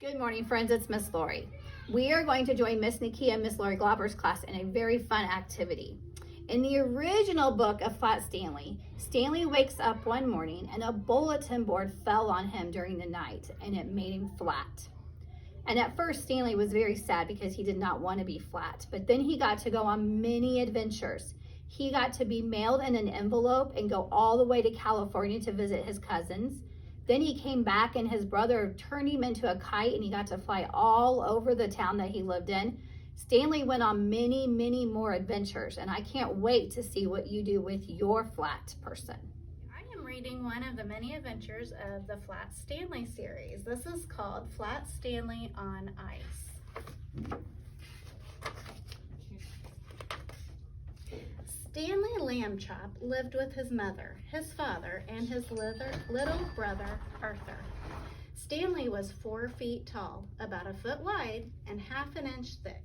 Good morning, friends. It's Miss Lori. We are going to join Miss Nikki and Miss Lori Glauber's class in a very fun activity. In the original book of Flat Stanley, Stanley wakes up one morning and a bulletin board fell on him during the night and it made him flat. And at first, Stanley was very sad because he did not want to be flat, but then he got to go on many adventures. He got to be mailed in an envelope and go all the way to California to visit his cousins. Then he came back and his brother turned him into a kite and he got to fly all over the town that he lived in. Stanley went on many, many more adventures, and I can't wait to see what you do with your flat person. I am reading one of the many adventures of the Flat Stanley series. This is called Flat Stanley on Ice. Stanley Lambchop lived with his mother, his father, and his little brother, Arthur. Stanley was 4 feet tall, about a foot wide, and half an inch thick.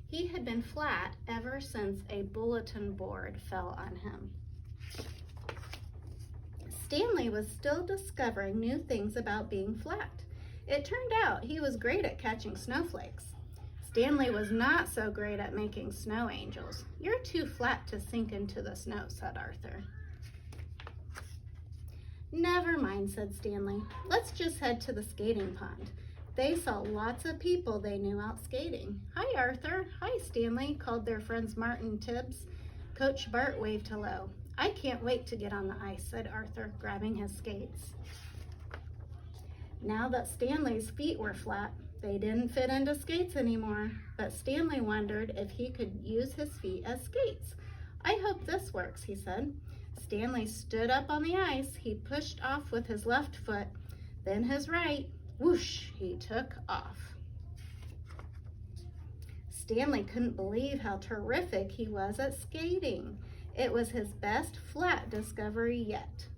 He had been flat ever since a bulletin board fell on him. Stanley was still discovering new things about being flat. It turned out he was great at catching snowflakes. Stanley was not so great at making snow angels. "You're too flat to sink into the snow," said Arthur. "Never mind," said Stanley. "Let's just head to the skating pond." They saw lots of people they knew out skating. "Hi, Arthur." "Hi, Stanley," called their friends Martin and Tibbs. Coach Bart waved hello. "I can't wait to get on the ice," said Arthur, grabbing his skates. Now that Stanley's feet were flat, they didn't fit into skates anymore, but Stanley wondered if he could use his feet as skates. "I hope this works," he said. Stanley stood up on the ice. He pushed off with his left foot, then his right. Whoosh, he took off. Stanley couldn't believe how terrific he was at skating. It was his best flat discovery yet.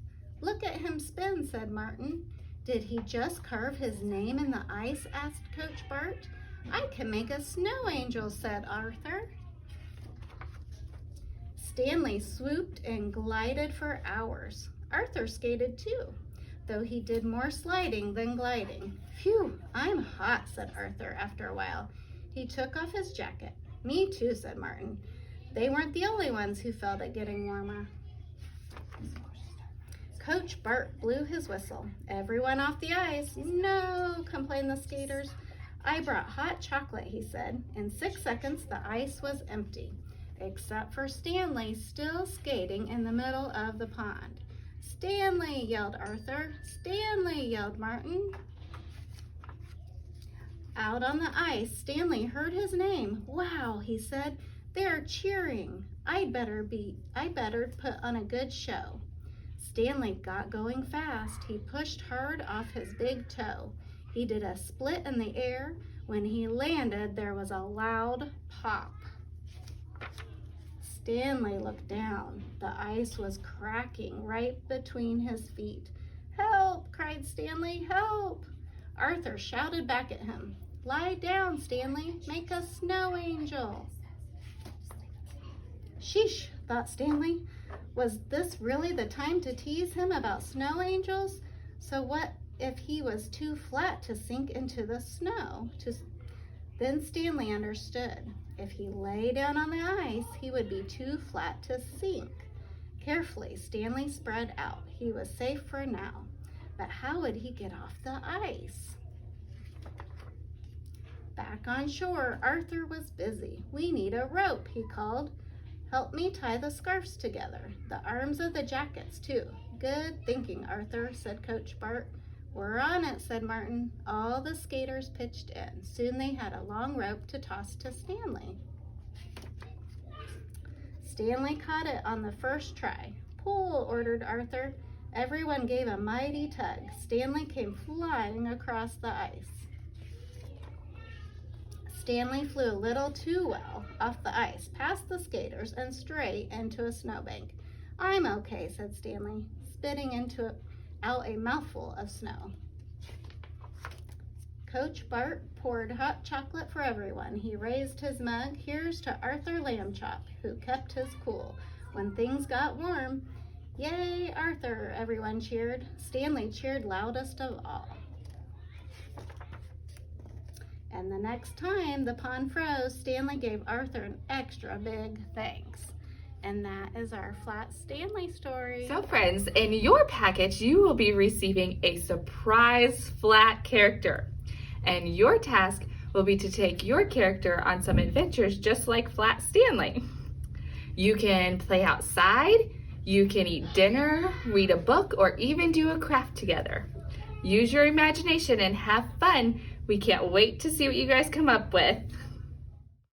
"Look at him spin," said Martin. "Did he just carve his name in the ice?" asked Coach Bart. "I can make a snow angel," said Arthur. Stanley swooped and glided for hours. Arthur skated too, though he did more sliding than gliding. "Phew, I'm hot," said Arthur after a while. He took off his jacket. "Me too," said Martin. They weren't the only ones who felt it getting warmer. Coach Bart blew his whistle. "Everyone off the ice." "No," complained the skaters. "I brought hot chocolate," he said. In 6 seconds, the ice was empty, except for Stanley still skating in the middle of the pond. "Stanley!" yelled Arthur. "Stanley!" yelled Martin. Out on the ice, Stanley heard his name. "Wow," he said. "They're cheering. I'd better put on a good show." Stanley got going fast. He pushed hard off his big toe. He did a split in the air. When he landed, there was a loud pop. Stanley looked down. The ice was cracking right between his feet. "Help!" cried Stanley. "Help!" Arthur shouted back at him. "Lie down, Stanley. Make a snow angel." Sheesh, thought Stanley. Was this really the time to tease him about snow angels? So what if he was too flat to sink into the snow? Then Stanley understood. If he lay down on the ice, he would be too flat to sink. Carefully, Stanley spread out. He was safe for now. But how would he get off the ice? Back on shore, Arthur was busy. "We need a rope," he called. "Help me tie the scarves together. The arms of the jackets, too." "Good thinking, Arthur," said Coach Bart. "We're on it," said Martin. All the skaters pitched in. Soon they had a long rope to toss to Stanley. Stanley caught it on the first try. "Pull," ordered Arthur. Everyone gave a mighty tug. Stanley came flying across the ice. Stanley flew a little too well off the ice, past the skaters, and straight into a snowbank. "I'm okay," said Stanley, spitting out a mouthful of snow. Coach Bart poured hot chocolate for everyone. He raised his mug. "Here's to Arthur Lambchop, who kept his cool when things got warm." "Yay, Arthur!" everyone cheered. Stanley cheered loudest of all. And the next time the pond froze, Stanley gave Arthur an extra big thanks. And that is our Flat Stanley story. So friends, in your package, you will be receiving a surprise Flat character. And your task will be to take your character on some adventures just like Flat Stanley. You can play outside, you can eat dinner, read a book, or even do a craft together. Use your imagination and have fun. We can't wait to see what you guys come up with.